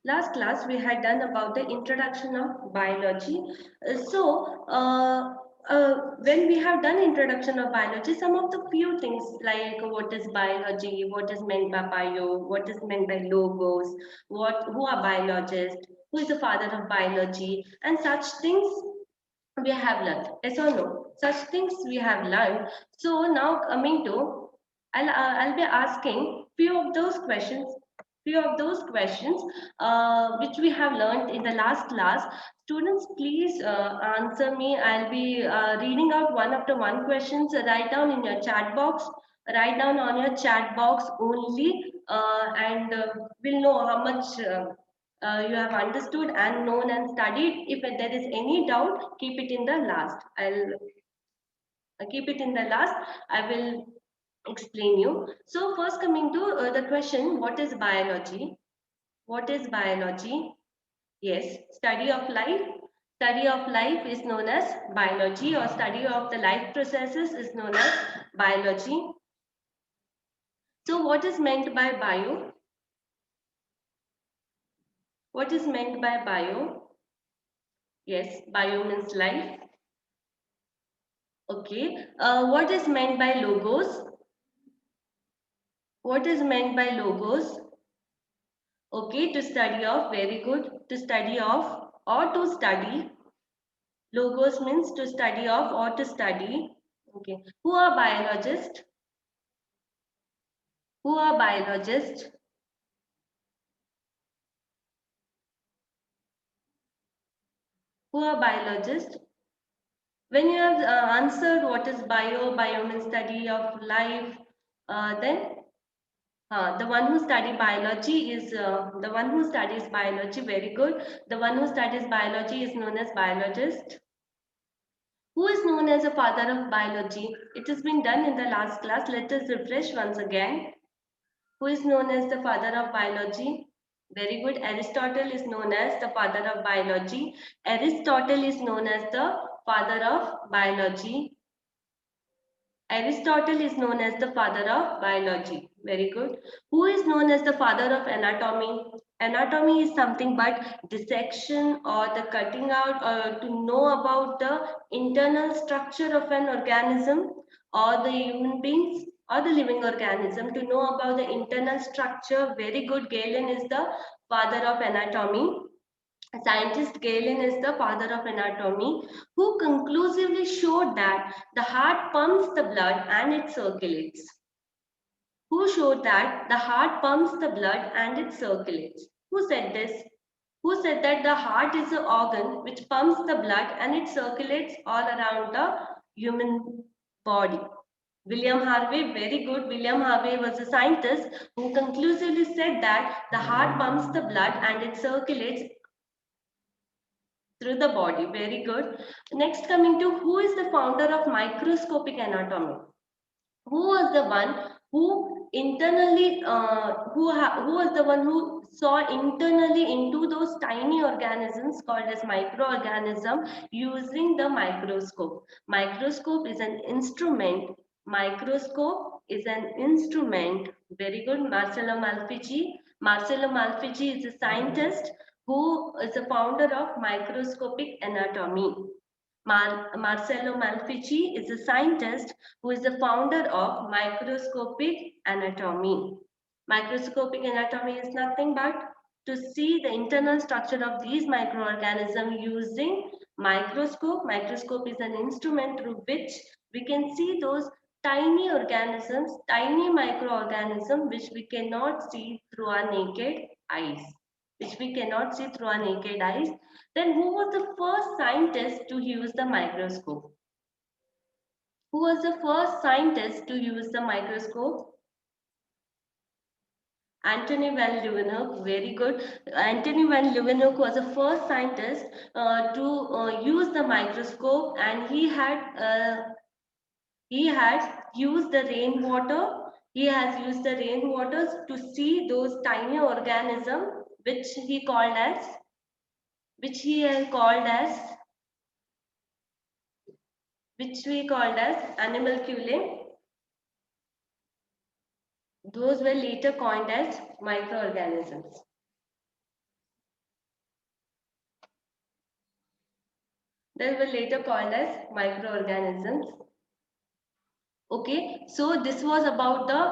last class we had done about the introduction of biology. When we have done introduction of biology, some of the few things like what is biology, what is meant by bio, what is meant by logos, who are biologists, who is the father of biology, and such things we have learned. Yes or no? Such things we have learned. So now coming to, I'll be asking few of those questions which we have learned in the last class. Students, please answer me. I'll be reading out one after one questions. Write down in your chat box. Write down on your chat box only, and we'll know how much. You have understood and known and studied. If there is any doubt, keep it in the last. I'll keep it in the last. I will explain you. So first coming to the question, what is biology? What is biology? Yes, study of life. Study of life is known as biology, or study of the life processes is known as biology. So what is meant by bio? What is meant by bio? Yes, bio means life. Okay. What is meant by logos? What is meant by logos? Okay, to study of, very good. To study of or to study. Logos means to study of or to study. Okay. Who are biologists? Who are biologists? Who are biologists? When you have answered what is bio means study of life, then the one who study biology is the one who studies biology. Very good. The one who studies biology is known as biologist. Who is known as a father of biology? It has been done in the last class. Let us refresh once again. Who is known as the father of biology? Very good. Aristotle is known as the father of biology. Aristotle is known as the father of biology. Aristotle is known as the father of biology. Very good. Who is known as the father of anatomy? Anatomy is something but dissection or the cutting out or to know about the internal structure of an organism or the human beings or the living organism, to know about the internal structure. Very good. Galen is the father of anatomy. Scientist Galen is the father of anatomy, who conclusively showed that the heart pumps the blood and it circulates. Who showed that the heart pumps the blood and it circulates? Who said this? Who said that the heart is an organ which pumps the blood and it circulates all around the human body? William Harvey, very good. William Harvey was a scientist who conclusively said that the heart pumps the blood and it circulates through the body. Very good. Next, coming to who is the founder of microscopic anatomy? Who was the one who internally, who was the one who saw internally into those tiny organisms called as microorganism using the microscope? Microscope is an instrument. Microscope is an instrument. Very good. Marcello Malpighi. Marcello Malpighi is a scientist who is the founder of microscopic anatomy. Marcello Malpighi is a scientist who is the founder of microscopic anatomy. Microscopic anatomy is nothing but to see the internal structure of these microorganisms using microscope. Microscope is an instrument through which we can see those tiny organisms, tiny microorganisms which we cannot see through our naked eyes, which we cannot see through our naked eyes. Then who was the first scientist to use the microscope? Who was the first scientist to use the microscope? Antony van Leeuwenhoek, very good. Antony van Leeuwenhoek was the first scientist to use the microscope, and he had used the rainwater. He has used the rainwaters to see those tiny organisms, which he had called as which we called as animalculae. Those were later coined as microorganisms. They were later called as microorganisms. Okay, so this was about the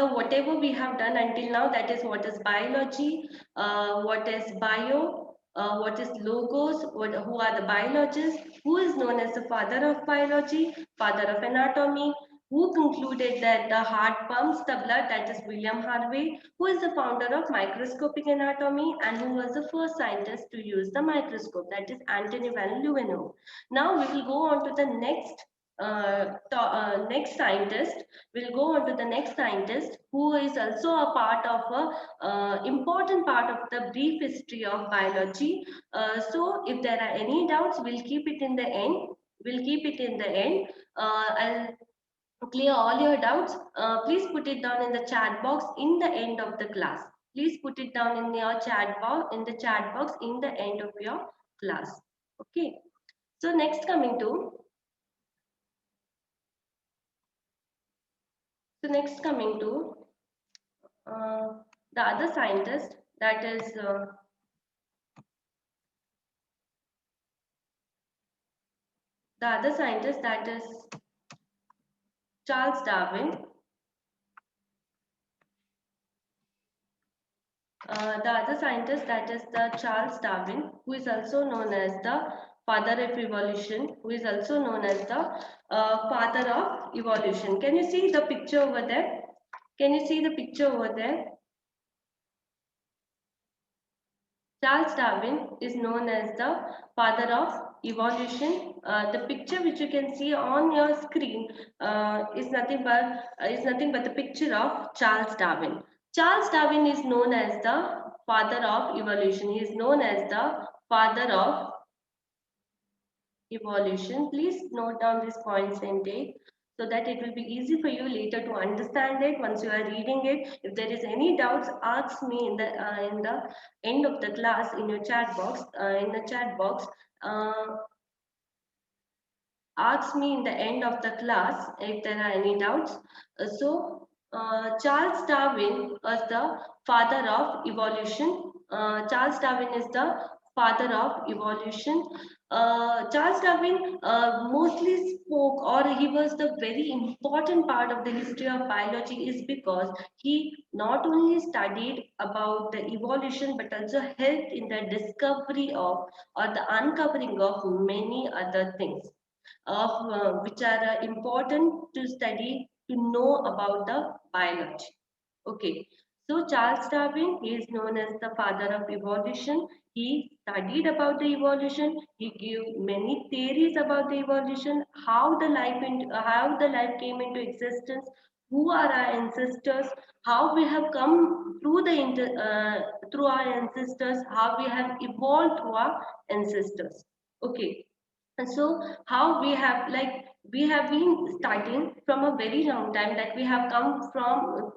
whatever we have done until now. That is what is biology, what is bio, what is logos, who are the biologists, who is known as the father of biology, father of anatomy, who concluded that the heart pumps the blood, that is William Harvey, who is the founder of microscopic anatomy and who was the first scientist to use the microscope, that is Antony van Leeuwenhoek. Now we will go on to the next scientist. We'll go on to the next scientist who is also a part of a important part of the brief history of biology. So if there are any doubts, we'll keep it in the end. We'll keep it in the end. I'll clear all your doubts. Please put it down in the chat box in the end of the class. Please put it down in your chat box in the end of your class. Okay. So next coming to uh, the other scientist, that is Charles Darwin. The other scientist, that is the Charles Darwin, who is also known as the father of evolution, who is also known as the father of evolution. Can you see the picture over there? Can you see the picture over there? Charles Darwin is known as the father of evolution. The picture which you can see on your screen is nothing but the picture of Charles Darwin. Charles Darwin is known as the father of evolution. He is known as the father of evolution. Please note down these points and take so that it will be easy for you later to understand it once you are reading it. If there is any doubts, ask me in the end of the class in your chat box. Uh, Ask me in the end of the class if there are any doubts. Charles Darwin was the father of evolution. Charles Darwin is the father of evolution. Charles Darwin mostly spoke, or he was the very important part of the history of biology, is because he not only studied about the evolution but also helped in the discovery of or the uncovering of many other things of which are important to study to know about the biology. Okay, so Charles Darwin, he is known as the father of evolution. He studied about the evolution. He gave many theories about the evolution, how the life came into existence, who are our ancestors, how we have come through through our ancestors, how we have evolved through our ancestors. Okay, and so how we have been studying from a very long time that we have come from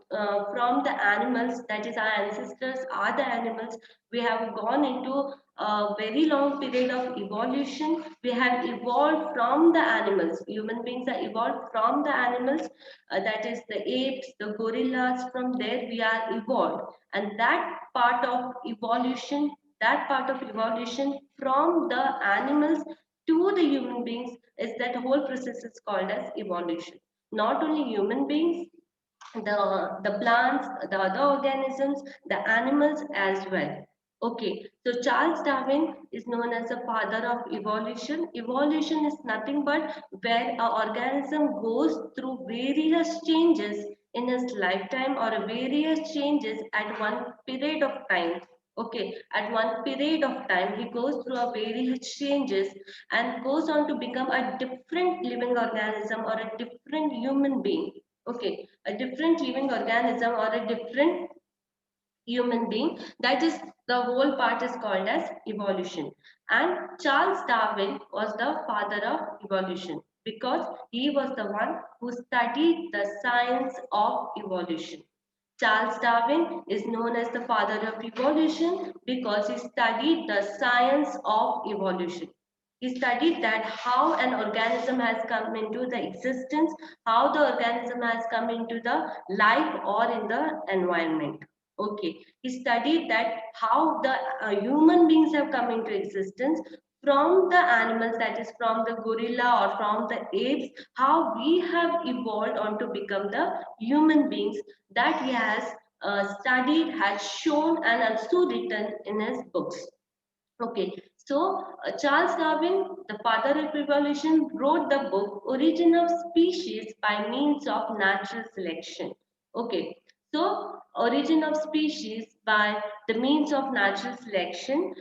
the animals, that is our ancestors are the animals. We have gone into a very long period of evolution. We have evolved from the animals. Human beings are evolved from the animals, that is the apes, the gorillas. From there we are evolved, and that part of evolution from the animals to the human beings, is that whole process is called as evolution. Not only human beings, the plants, the other organisms, the animals as well. Okay, so Charles Darwin is known as the father of evolution. Evolution is nothing but where an organism goes through various changes in its lifetime, or various changes at one period of time. Okay, at one period of time, he goes through a various changes and goes on to become a different living organism or a different human being. Okay, a different living organism or a different human being. That is, the whole part is called as evolution. And Charles Darwin was the father of evolution because he was the one who studied the science of evolution. Charles Darwin is known as the father of evolution because he studied the science of evolution. He studied that how an organism has come into the existence, how the organism has come into the life or in the environment. Okay, he studied that how the human beings have come into existence from the animals, that is from the gorilla or from the apes, how we have evolved on to become the human beings, that he has studied, has shown, and also written in his books. Okay, so Charles Darwin, the father of evolution, wrote the book Origin of Species by Means of Natural Selection. Okay, so Origin of Species by the Means of Natural Selection.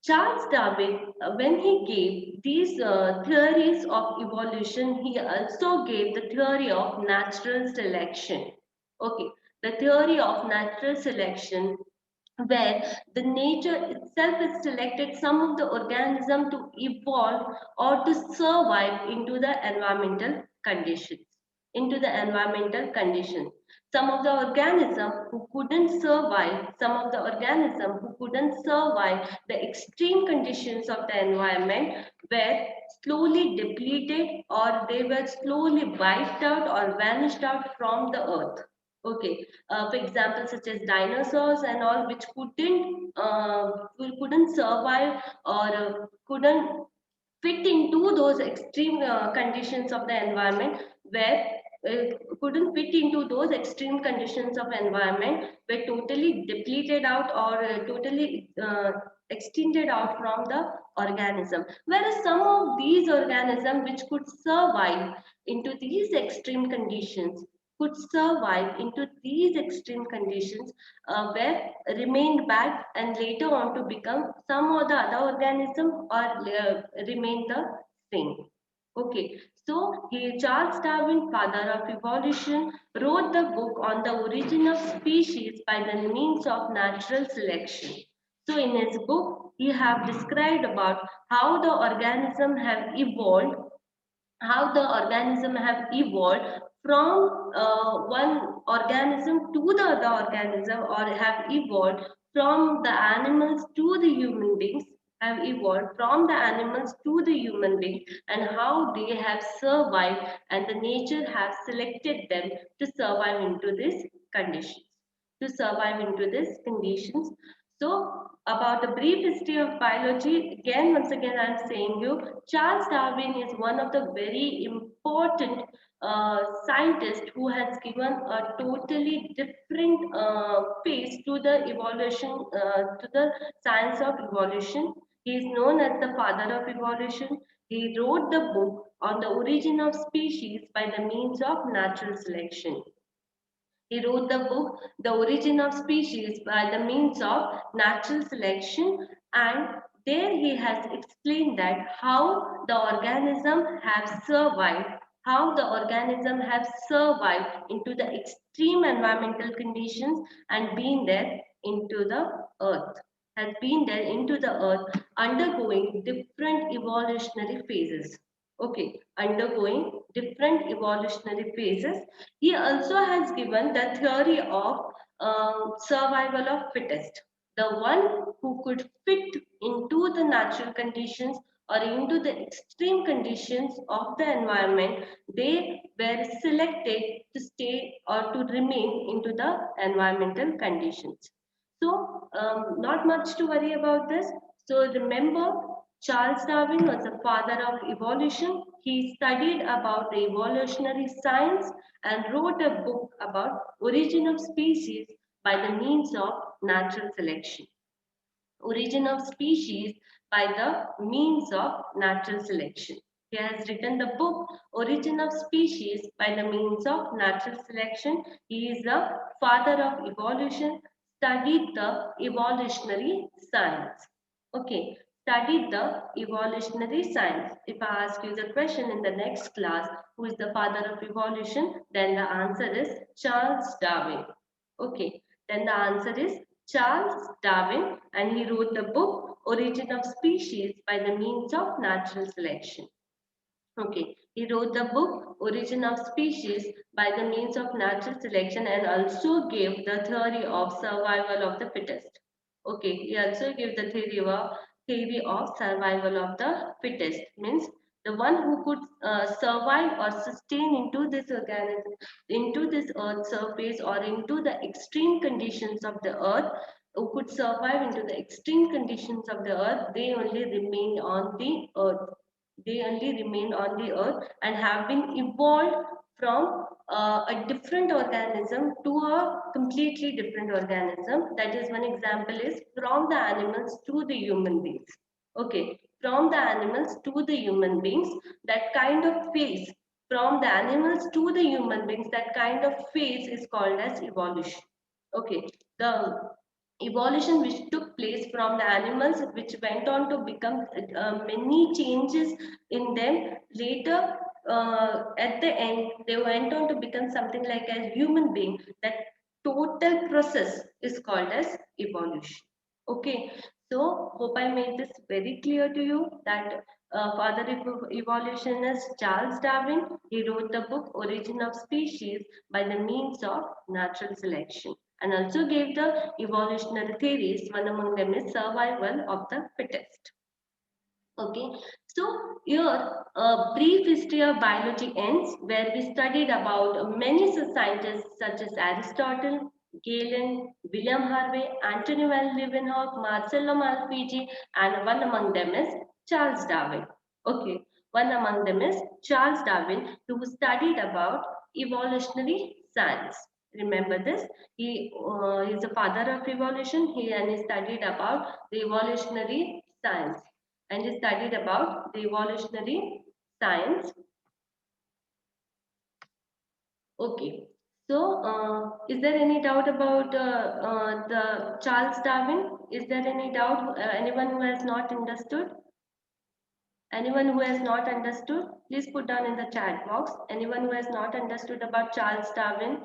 Charles Darwin, when he gave these theories of evolution, he also gave the theory of natural selection. Okay, the theory of natural selection, where the nature itself has selected some of the organism to evolve or to survive into the environmental conditions. Into the environmental conditions. Some of the organism who couldn't survive, some of the organism who couldn't survive the extreme conditions of the environment were slowly depleted, or they were slowly wiped out or vanished out from the earth. Okay, for example, such as dinosaurs and all, which couldn't survive or couldn't fit into those extreme conditions of the environment, where couldn't fit into those extreme conditions of environment, were totally depleted out or totally extended out from the organism, whereas some of these organisms which could survive into these extreme conditions, could survive into these extreme conditions, were remained back and later on to become some or the other organism, or remain the same. Okay, so Charles Darwin, father of evolution, wrote the book on the origin of species by the means of natural selection. So in his book, he have described about how the organism have evolved, how the organism have evolved from one organism to the other organism, or have evolved from the animals to the human beings, have evolved from the animals to the human being, and how they have survived, and the nature has selected them to survive into these conditions, to survive into these conditions. So, about the brief history of biology, again, once again, I'm saying you, Charles Darwin is one of the very important scientists who has given a totally different face to the evolution, to the science of evolution. He is known as the father of evolution. He wrote the book on the origin of species by the means of natural selection. He wrote the book, The Origin of Species, by the means of natural selection, and there he has explained that how the organism have survived, how the organism have survived into the extreme environmental conditions and been there into the earth, has been there into the earth, undergoing different evolutionary phases. Okay, undergoing different evolutionary phases. He also has given the theory of survival of fittest. The one who could fit into the natural conditions or into the extreme conditions of the environment, they were selected to stay or to remain into the environmental conditions. So, not much to worry about this. So, remember, Charles Darwin was the father of evolution. He studied about the evolutionary science and wrote a book about origin of species by the means of natural selection. Origin of species by the means of natural selection. He has written the book Origin of Species by the means of natural selection. He is the father of evolution, studied the evolutionary science. Okay, studied the evolutionary science. If I ask you the question in the next class, who is the father of evolution, then the answer is Charles Darwin. Okay, then the answer is Charles Darwin, and he wrote the book Origin of Species by the means of natural selection. Okay, he wrote the book Origin of Species by the means of natural selection, and also gave the theory of survival of the fittest. Okay, he also gave the theory of survival of the fittest, means the one who could survive or sustain into this organism, into this earth surface, or into the extreme conditions of the earth, who could survive into the extreme conditions of the earth, they only remained on the earth. They only remained on the earth and have been evolved from a different organism to a completely different organism. That is, one example is from the animals to the human beings. Okay, from the animals to the human beings, that kind of phase, from the animals to the human beings, that kind of phase is called as evolution. Okay, the evolution which took place from the animals, which went on to become many changes in them later. At the end, they went on to become something like a human being. That total process is called as evolution. Okay, so hope I made this very clear to you that father of evolution is Charles Darwin. He wrote the book Origin of Species by the means of natural selection, and also gave the evolutionary theories. One among them is survival of the fittest. Okay, so here a brief history of biology ends, where we studied about many scientists such as Aristotle, Galen, William Harvey, Antonio van Leeuwenhoek, Marcello Malpighi, and one among them is Charles Darwin. Okay, one among them is Charles Darwin, who studied about evolutionary science. Remember this. He is the father of evolution. He studied about the evolutionary science, and he studied about the evolutionary science. Okay. So, is there any doubt about the Charles Darwin? Is there any doubt? Anyone who has not understood? Anyone who has not understood, please put down in the chat box. Anyone who has not understood about Charles Darwin,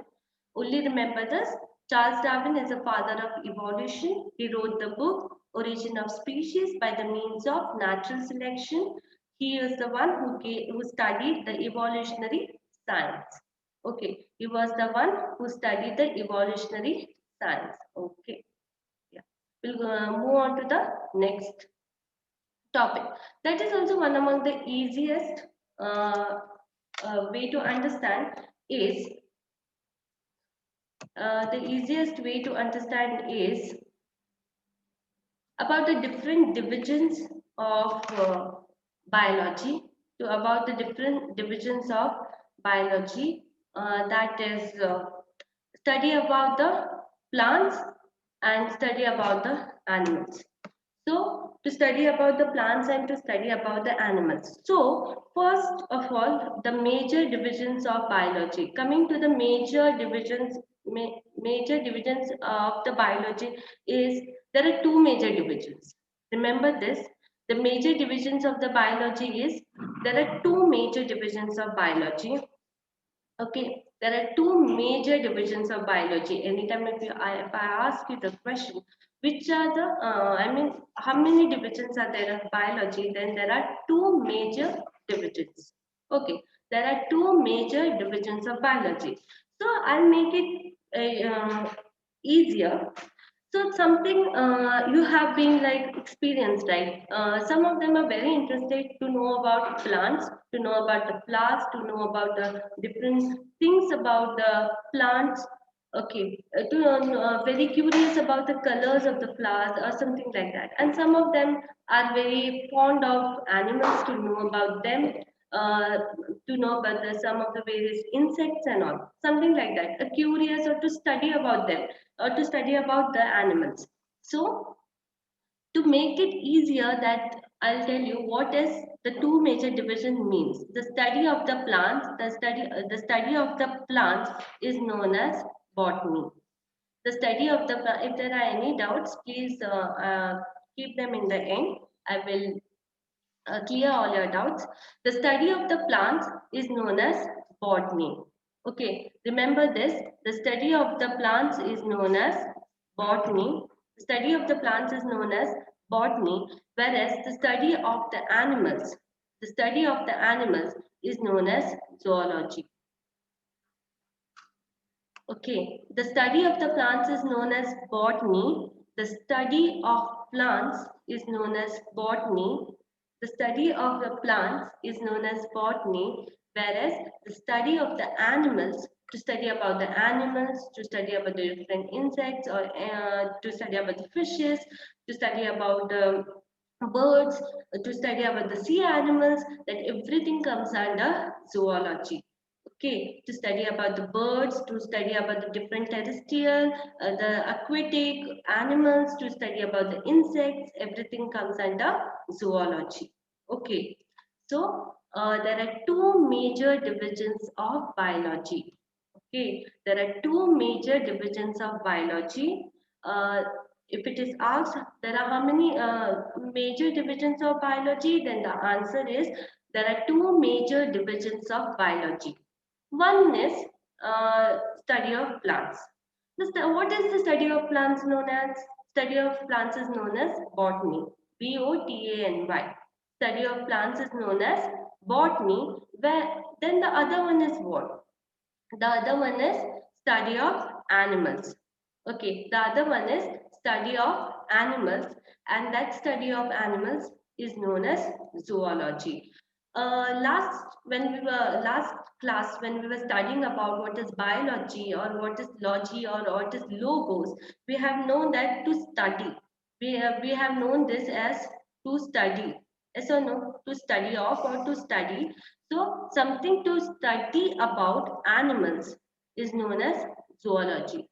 only remember this. Charles Darwin is the father of evolution. He wrote the book Origin of Species by the means of natural selection. He is the one who studied the evolutionary science. Okay, he was the one who studied the evolutionary science. Okay, yeah. We'll move on to the next topic. That is also one among the easiest way to understand is the easiest way to understand is about the different divisions of biology, to about the different divisions of biology, that is study about the plants and study about the animals. So, to study about the plants and to study about the animals. So, first of all, the major divisions of biology. Coming to the major divisions of the biology is, there are two major divisions. Remember this. The major divisions of the biology is, there are two major divisions of biology. Okay, there are two major divisions of biology. Anytime if I ask you the question, which are the, how many divisions are there of biology? Then there are two major divisions. Okay, there are two major divisions of biology. So I'll make it easier. So something you have been like experienced, right? Some of them are very interested to know about plants, to know about the flowers, to know about the different things about the plants. Okay, to very curious about the colors of the flowers or something like that. And some of them are very fond of animals, to know about them, to know about some of the various insects and all, something like that. Curious, or to study about them, or to study about the animals. So to make it easier, that I'll tell you what is the two major division means. The study of the plants, the study of the plants is known as botany. The study of the plant. If there are any doubts, please keep them in the end. I will clear all your doubts. The study of the plants is known as botany. Okay, remember this. The study of the plants is known as botany. The study of the plants is known as botany, whereas the study of the animals is known as zoology. Okay, the study of the plants is known as botany. The study of plants is known as botany. The study of the plants is known as botany, Whereas the study of the animals, to study about the animals, to study about the different insects, or to study about the fishes, to study about the birds, to study about the sea animals, that everything comes under zoology. Okay, to study about the birds, to study about the different terrestrial, the aquatic animals, to study about the insects, everything comes under zoology. Okay, so there are two major divisions of biology. Okay, there are two major divisions of biology. Uh, if it is asked, there are how many major divisions of biology? Then the answer is there are two major divisions of biology. One is study of plants. What is the study of plants known as? Study of plants is known as botany. Botany. Study of plants is known as botany. Where then the other one is what? The other one is study of animals. Okay, the other one is study of animals, and that study of animals is known as zoology. Last class when we were studying about what is biology or what is logy or what is logos, we have known that to study. We have known this as to study. Yes or no? To study of or to study. So something to study about animals is known as zoology.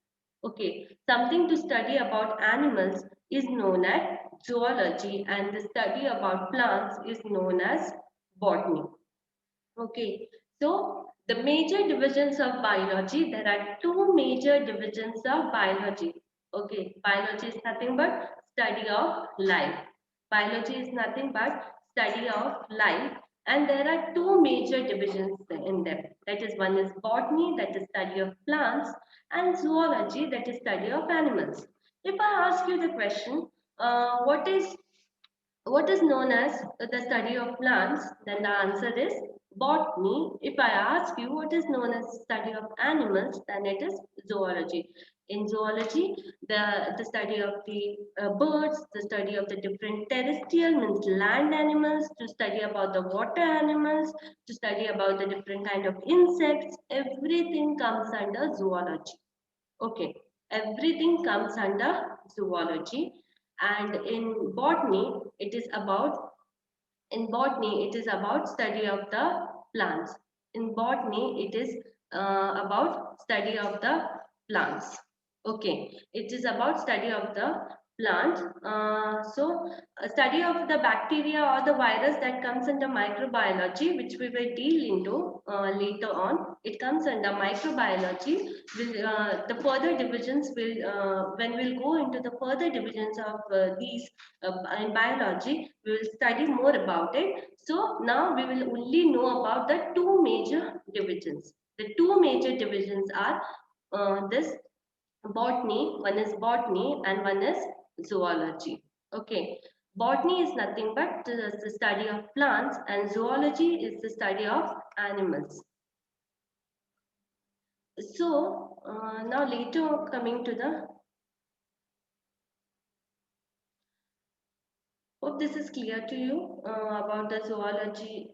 Okay, something to study about animals is known as zoology, and the study about plants is known as botany. Okay, so the major divisions of biology, there are two major divisions of biology. Okay, biology is nothing but study of life. Biology is nothing but study of life, and there are two major divisions in them. That is, one is botany, that is study of plants, and zoology, that is study of animals. If I ask you the question, what is known as the study of plants, then the answer is botany. If I ask you what is known as study of animals, then it is zoology. In zoology, the study of the birds, the study of the different terrestrial means land animals, to study about the water animals, to study about the different kind of insects, everything comes under zoology. Okay, everything comes under zoology, and in botany it is about study of the plants. In botany it is about study of the plants. Okay, it is about study of the plant. So a study of the bacteria or the virus that comes under microbiology, which we will deal into later on. It comes under microbiology. The further divisions will, when we'll go into the further divisions of these in biology, we will study more about it. So now we will only know about the two major divisions. The two major divisions are this botany, one is botany and one is zoology. Okay, botany is nothing but the study of plants, and zoology is the study of animals. So now later coming to the, hope this is clear to you about the zoology,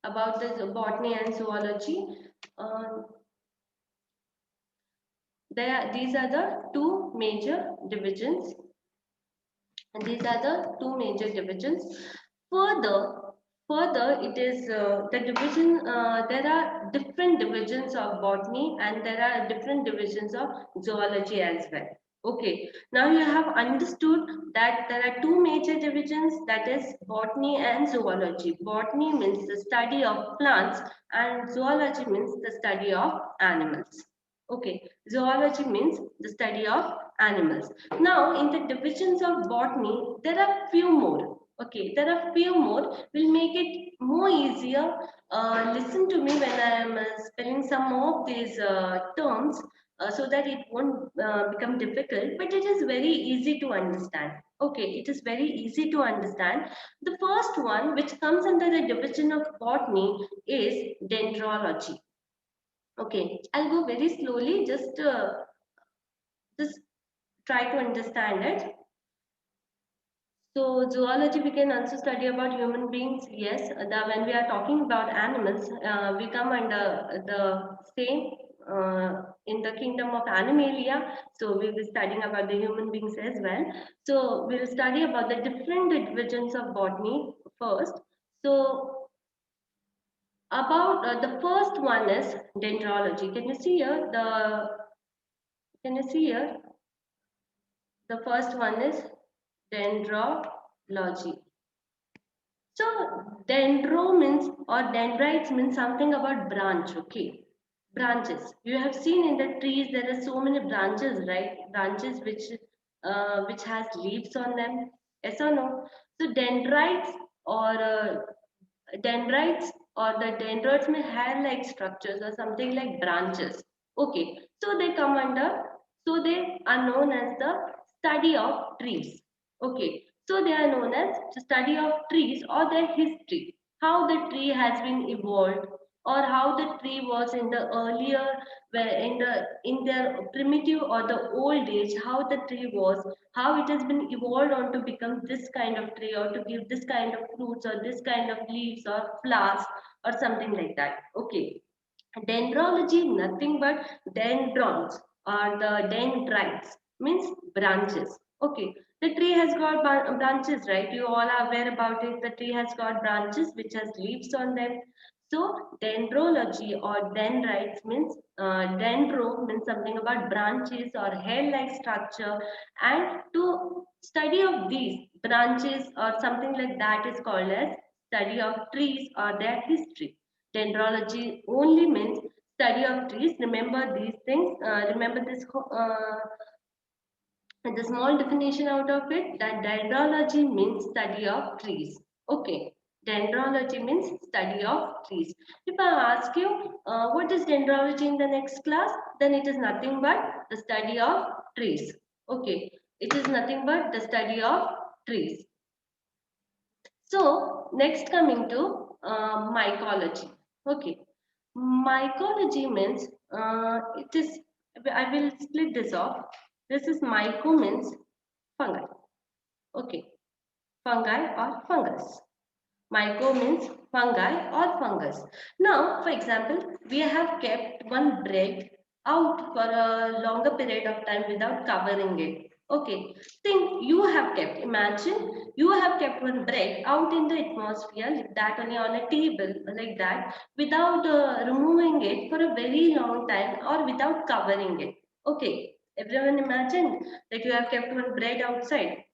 about the botany and zoology. Uh, these are the two major divisions, and these are the two major divisions. Further, further, it is the division. There are different divisions of botany, and there are different divisions of zoology as well. Okay, now you have understood that there are two major divisions, that is botany and zoology. Botany means the study of plants, and zoology means the study of animals. Okay, zoology means the study of animals. Now, in the divisions of botany, there are few more. Okay, there are few more. Will make it more easier. Listen to me when I am spelling some of these terms, so that it won't become difficult. But it is very easy to understand. Okay, it is very easy to understand. The first one, which comes under the division of botany, is dendrology. Okay, I'll go very slowly. Just try to understand it. So zoology, we can also study about human beings. Yes, when we are talking about animals, we come under the same in the kingdom of Animalia. So we'll be studying about the human beings as well. So we'll study about the different divisions of botany first. So about the first one is dendrology. Can you see here the? Can you see here? The first one is dendrology. So dendro means or dendrites means something about branch, okay? Branches. You have seen in the trees there are so many branches, right? Branches which has leaves on them. Yes or no? So dendrites or the dendrites may have like structures or something like branches. Okay, so they come under, so they are known as the study of trees. Okay, so they are known as the study of trees or their history, how the tree has been evolved or how the tree was in the earlier, where in their primitive or the old age, how the tree was, how it has been evolved on to become this kind of tree or to give this kind of fruits or this kind of leaves or flowers or something like that. Okay, dendrology nothing but dendrons or the dendrites means branches. Okay, the tree has got branches, right? You all are aware about it. The tree has got branches which has leaves on them. So dendrology or dendrites means dendro means something about branches or hair-like structure, and to study of these branches or something like that is called as study of trees or their history. Dendrology only means study of trees. Remember these things. Remember this the small definition out of it, that dendrology means study of trees. Okay, dendrology means study of trees. If I ask you what is dendrology in the next class, then it is nothing but the study of trees. Okay, it is nothing but the study of trees. So next coming to mycology. Okay, mycology means it is. I will split this off. This is myco means fungi. Okay, fungi or fungus. Myco means fungi or fungus. Now, for example, we have kept one bread out for a longer period of time without covering it. Okay, think you have kept, imagine you have kept one bread out in the atmosphere like that, only on a table like that, without removing it for a very long time or without covering it. Okay, everyone imagine that you have kept one bread outside.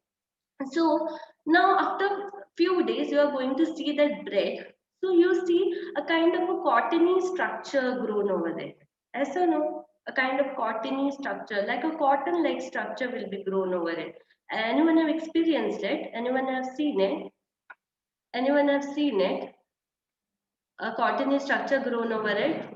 So now after few days you are going to see that bread. So you see a kind of a cottony structure grown over there. Yes or no? A kind of cottony structure, like a cotton like structure will be grown over it. Anyone have experienced it? Anyone have seen it? Anyone have seen it? A cottony structure grown over it?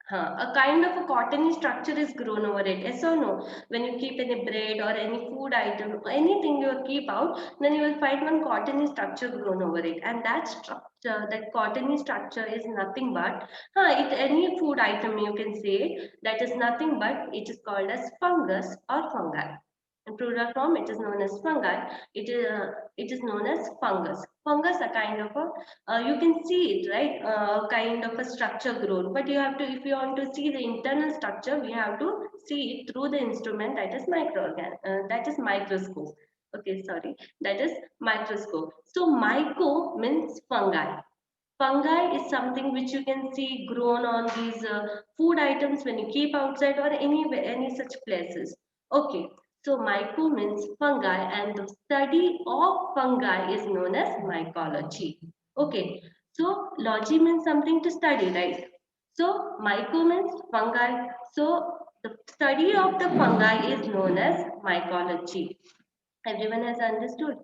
A kind of a cottony structure is grown over it. Yes or no? When you keep any bread or any food item, anything you keep out, then you will find one cottony structure grown over it. And that structure, that cottony structure is nothing but, any food item you can say, that is nothing but it is called as fungus or fungi. In plural form, it is known as fungi. It is known as fungus. Fungus, a kind of a you can see it, right? Kind of a structure growth, but you have to, if you want to see the internal structure, we have to see it through the instrument, that is that is microscope. Okay, sorry, that is microscope. So myco means fungi. Fungi is something which you can see grown on these food items when you keep outside or any such places. Okay, so myco means fungi, and the study of fungi is known as mycology. Okay, so logy means something to study, right? So myco means fungi. So the study of the fungi is known as mycology. Everyone has understood.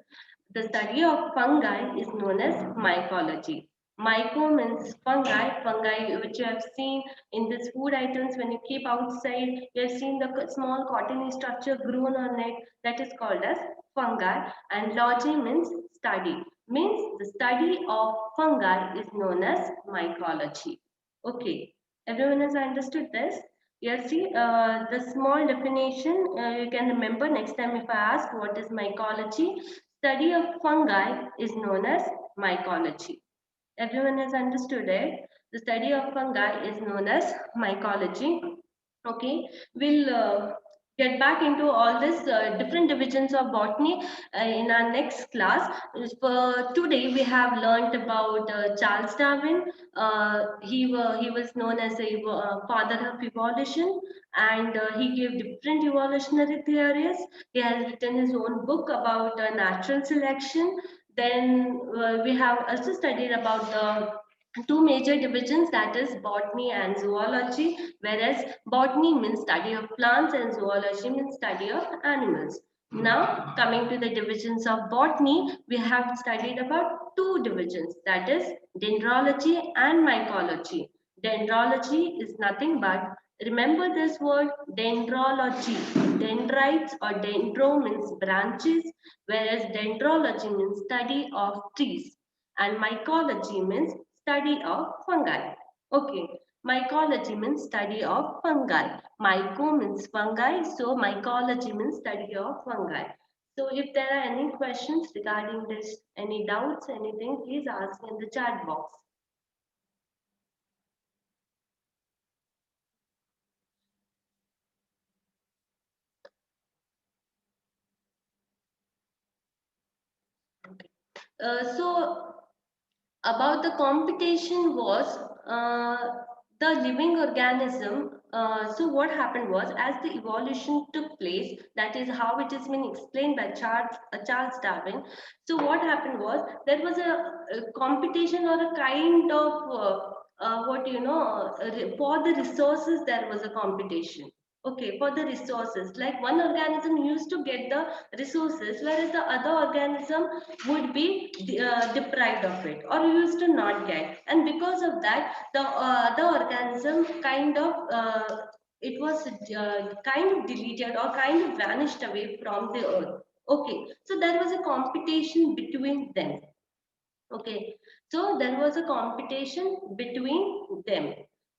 The study of fungi is known as mycology. Myco means fungi, fungi which you have seen in these food items when you keep outside. You have seen the small cottony structure grown on it, that is called as fungi. And logy means study, means the study of fungi is known as mycology. Okay, everyone has understood this? Yes, see, the small definition you can remember next time if I ask what is mycology. Study of fungi is known as mycology. Everyone has understood it. The study of fungi is known as mycology. Okay, we'll get back into all this different divisions of botany in our next class. For today, we have learned about Charles Darwin. He was known as a father of evolution, and he gave different evolutionary theories. He has written his own book about natural selection. Then we have also studied about the two major divisions, that is botany and zoology, whereas botany means study of plants and zoology means study of animals. Now coming to the divisions of botany, we have studied about two divisions, that is dendrology and mycology. Dendrology is nothing but, remember this word, dendrology. Dendrites or dendro means branches, whereas dendrology means study of trees, and mycology means study of fungi. Okay, mycology means study of fungi. Myco means fungi, so mycology means study of fungi. So if there are any questions regarding this, any doubts, anything, please ask in the chat box. Okay. So about the competition was the living organism. So what happened was, as the evolution took place, that is how it has been explained by Charles Darwin. So what happened was, there was a competition or a kind of what you know for the resources. There was a competition. Okay, for the resources, like one organism used to get the resources, whereas the other organism would be deprived of it or used to not get, and because of that the organism kind of it was kind of deleted or kind of vanished away from the earth. Okay, so there was a competition between them. Okay, so there was a competition between them.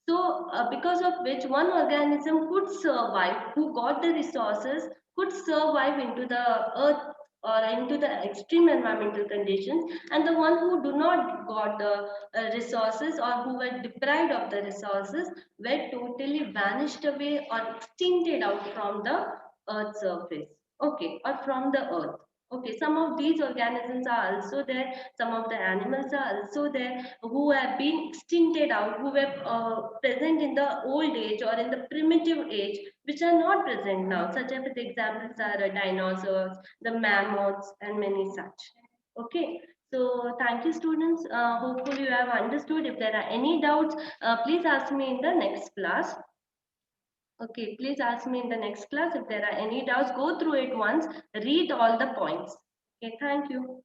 So because of which one organism could survive, who got the resources, could survive into the earth or into the extreme environmental conditions, and the one who do not got the resources or who were deprived of the resources were totally vanished away or extincted out from the earth surface. Okay, or from the earth. Okay, some of these organisms are also there, some of the animals are also there who have been extincted out, who were present in the old age or in the primitive age, which are not present now. Such as the examples are dinosaurs, the mammoths, and many such. Okay. So thank you, students. Hopefully you have understood. If there are any doubts, please ask me in the next class. Okay, please ask me in the next class if there are any doubts. Go through it once, read all the points. Okay, thank you.